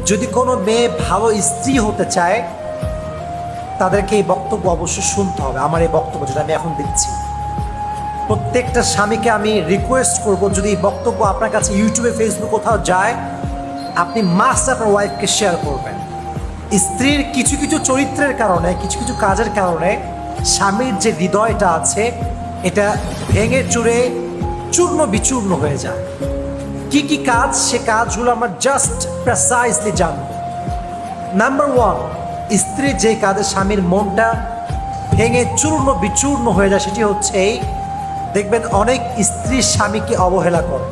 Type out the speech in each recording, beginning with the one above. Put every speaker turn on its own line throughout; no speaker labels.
যদি কোনো মেয়ে ভালো স্ত্রী হতে চায় তাদেরকে এই বক্তব্য অবশ্যই শুনতে হবে। আমার এই বক্তব্য যেটা আমি এখন দিচ্ছি, প্রত্যেকটা স্বামীকে আমি রিকোয়েস্ট করব, যদি এই বক্তব্য আপনার কাছে ইউটিউবে ফেসবুক কোথাও যায়, আপনি মাস্ট আপনার ওয়াইফকে শেয়ার করবেন। স্ত্রীর কিছু কিছু চরিত্রের কারণে, কিছু কিছু কাজের কারণে স্বামীর যে হৃদয়টা আছে এটা ভেঙে চুরে চূর্ণ বিচূর্ণ হয়ে যায়। কি কি কাজ, সে কাজগুলো আমরা জাস্ট প্রেসাইজলি জানব। নাম্বার ওয়ান, স্ত্রীর যে কাজে স্বামীর মনটা ভেঙে চূর্ণ বিচূর্ণ হয়ে যায় সেটি হচ্ছে এই, দেখবেন অনেক স্ত্রী স্বামীকে অবহেলা করে।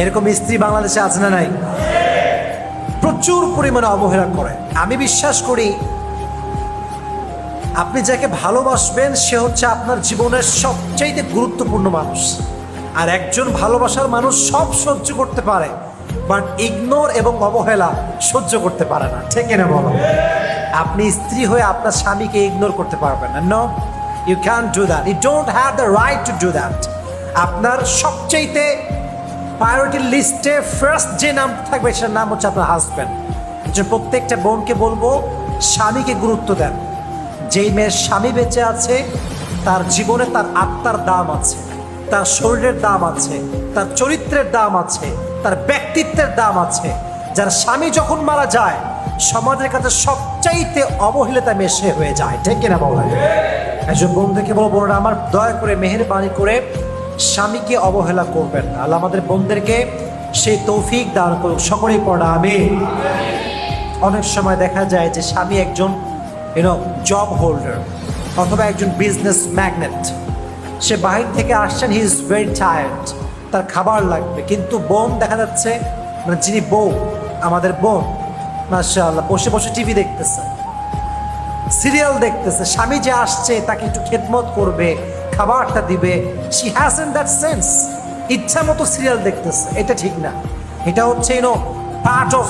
এরকম স্ত্রী বাংলাদেশে আছে না নাই? প্রচুর পরিমাণে অবহেলা করে। আমি বিশ্বাস করি আপনি যাকে ভালোবাসবেন সে হচ্ছে আপনার জীবনের সবচাইতে গুরুত্বপূর্ণ মানুষ। আর একজন ভালোবাসার মানুষ সব সহ্য করতে পারে, বাট ইগনোর এবং অবহেলা সহ্য করতে পারে না। ঠিক না বলো? আপনি স্ত্রী হয়ে আপনার স্বামীকে ইগনোর করতে পারবেন না। No, you can do that, you don't have the right to do that. আপনার সবচাইতে প্রায়োরিটি লিস্টে ফার্স্ট যে নাম থাকবে সেটার নাম হচ্ছে আপনার হাজব্যান্ড। যে প্রত্যেকটা বোনকে বলবো স্বামীকে গুরুত্ব দেন। যেই মেয়ের স্বামী বেঁচে আছে তার জীবনে তার আত্মার দাম আছে, তার শরীরের দাম আছে, তার চরিত্রের দাম আছে, তার ব্যক্তিত্বের দাম আছে। যার স্বামী যখন মারা যায় সমাজের কাছে সবচাইতে অবহেলিতা মেশে হয়ে যায়। ঠিক কিনা বলেন? একজন বন্ধুকে বলো, বোনরা আমার, দয়া করে মেহেরবানি করে স্বামীকে অবহেলা করবেন না। আল্লাহ আমাদের বোনদেরকে সেই তৌফিক দান করুক। সকলেই পড়া আমিন। অনেক সময় দেখা যায় যে স্বামী একজন জব হোল্ডার অথবা একজন বিজনেস ম্যাগনেট, সে বাহির থেকে আসছেন, হি ইজ ভেরি টায়ার্ড, তার খাবার লাগবে, কিন্তু বোন দেখা যাচ্ছে, মানে যিনি বউ, আমাদের বোন মাশাআল্লাহ বসে বসে টিভি দেখতেছে, সিরিয়াল দেখতেছে। স্বামী যে আসছে তাকে একটু খেদমত করবে, খাবারটা দিবে, শি হ্যাজন্ট দ্যাট সেন্স। ইচ্ছা মতো সিরিয়াল দেখতেছে, এটা ঠিক না। এটা হচ্ছে part of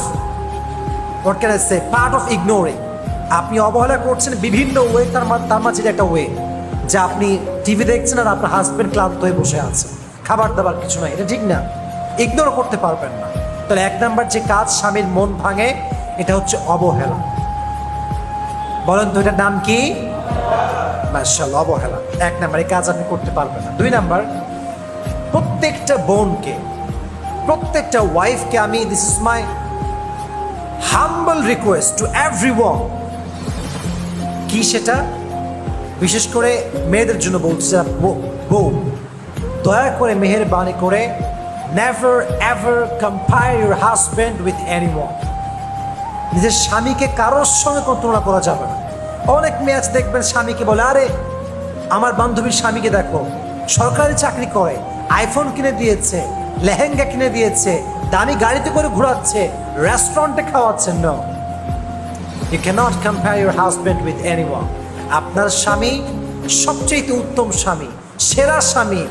what can I say, part of ignoring. আপনি অবহেলা করছেন বিভিন্ন ওয়ে, তার মাঝে একটা ওয়ে যে আপনি টিভি দেখছেন আর আপনার হাজব্যান্ড ক্লান্ত হয়ে বসে আছে, খাবার দাবার কিছু নয়, এটা ঠিক না। ইগনোর করতে পারবেন না। তাহলে এক নাম্বার যে কাজ স্বামীর মন ভাঙে এটা হচ্ছে অবহেলা। বলেন তো এটার নাম কি? মাশাআল্লাহ, অবহেলা। এক নাম্বার, এই কাজ আপনি করতে পারবেন না। দুই নাম্বার, প্রত্যেকটা বোনকে, প্রত্যেকটা ওয়াইফকে আমি, this is my humble request to everyone, কি সেটা বিশেষ করে মেয়েদের জন্য বলছি, যারা বউ, দয়া করে মেহেরবানি করে never ever compare your husband with anyone. নিজের স্বামীকে কারোর সঙ্গে কোনো তুলনা করা যাবে না। অনেক মেয়ে আছে দেখবেন স্বামীকে বলে, আরে আমার বান্ধবীর স্বামীকে দেখো, সরকারি চাকরি করে, আইফোন কিনে দিয়েছে, লেহেঙ্গা কিনে দিয়েছে, দামি গাড়িতে করে ঘোরাচ্ছে, রেস্টুরেন্টে খাওয়াচ্ছেন। No, you cannot compare your husband with anyone. আপনার স্বামী সবচেয়ে উত্তম স্বামী, সেরা স্বামী।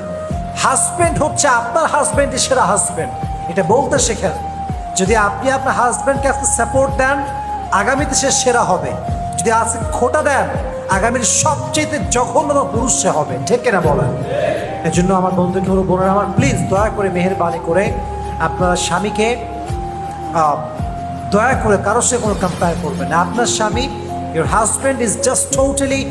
হাজব্যান্ড হচ্ছে আপনার হাজব্যান্ডের সেরা হাজব্যান্ড, এটা বলতে শেখেন। যদি আপনি আপনার হাজব্যান্ডকে আজকে সাপোর্ট দেন, আগামীতে সে সেরা হবে। যদি আজকে খোটা দেন, আগামীর সবচেয়ে জঘন্যতম পুরুষ সে হবে। ঠিক কিনা বলেন? এর জন্য আমার বন্ধুকে হলো, বোনেরা আমার, প্লিজ দয়া করে মেহেরবানি করে আপনার স্বামীকে দয়া করে কারোর সাথে কোনো কম্পেয়ার করবেন না। আপনার স্বামী, your husband is just totally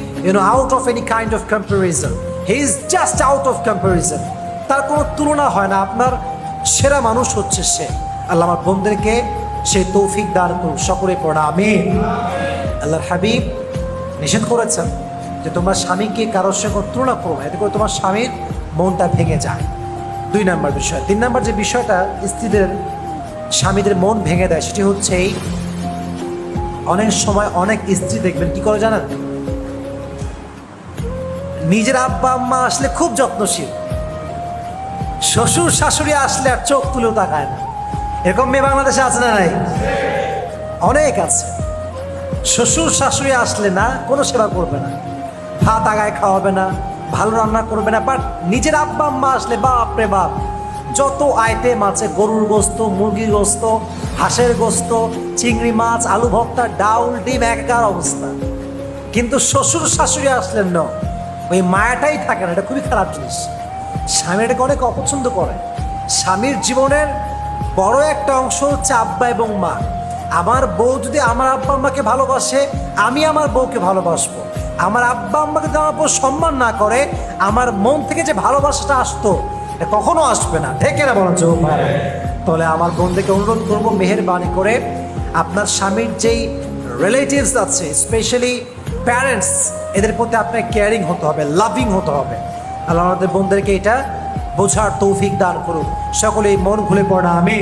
out of any kind of comparison. He is just out of comparison. তার কোনো তুলনা হয় না। আপনার সেরা মানুষ হচ্ছে সে। আল্লাহ আমার বোনদেরকে সেই তৌফিক দান করুন। সকলে পড়া আমিন। আল্লাহর হাবিব নিষেধ করেছেন যে তোমরা স্বামীকে কারোর সঙ্গে তুলনা করো না, এতে করে তোমার স্বামীর মনটা ভেঙে যায়। দুই নাম্বার বিষয়। তিন নাম্বার যে বিষয়টা স্ত্রীদের স্বামীদের মন ভেঙে দেয় সেটি হচ্ছে এই, অনেক সময় অনেক স্ত্রী দেখবেন কি করে জানেন, নিজের আব্বা আম্মা আসলে খুব যত্নশীল, শ্বশুর শাশুড়ি আসলে আর চোখ তুলেও তাকায় না। এরকম মেয়ে বাংলাদেশে আছে না নাই? অনেক আছে। শ্বশুর শাশুড়ি আসলে না কোনো সেবা করবে না, ভাত আগায় খাওয়াবে না, ভালো রান্না করবে না, বাট নিজের আব্বা আম্মা আসলে বাপ রে বাপ, যত আইটেম আছে, গরুর গোস্ত, মুরগির গোস্ত, হাঁসের গোস্ত, চিংড়ি মাছ, আলু ভর্তা, ডাউল, ডিম, একার অবস্থা। কিন্তু শ্বশুর শাশুড়ি আসলেন না, ওই মায়াটাই থাকে না। এটা খুবই খারাপ জিনিস। স্বামী এটাকে অনেক অপছন্দ করে। স্বামীর জীবনের বড় একটা অংশ হচ্ছে আব্বা এবং মা। আমার বউ যদি আমার আব্বা আম্মাকে ভালোবাসে, আমি আমার বউকে ভালোবাসবো। আমার আব্বা আম্মাকে যদি আমার বউ সম্মান না করে, আমার মন থেকে যে ভালোবাসাটা আসতো এটা কখনো আসবে না। ঢেকে না বরঞ্চ ভাইরা। তাহলে আমার বোনদেরকে অনুরোধ করবো, মেহেরবানি করে আপনার স্বামীর যেই রিলেটিভস আছে, স্পেশালি প্যারেন্টস, এদের প্রতি আপনার কেয়ারিং হতে হবে, লাভিং হতে হবে। আল্লাহ আমাদের বোনদেরকে এটা বোঝার তৌফিক দান করুন। সকলেই মন খুলে পড়া আমি।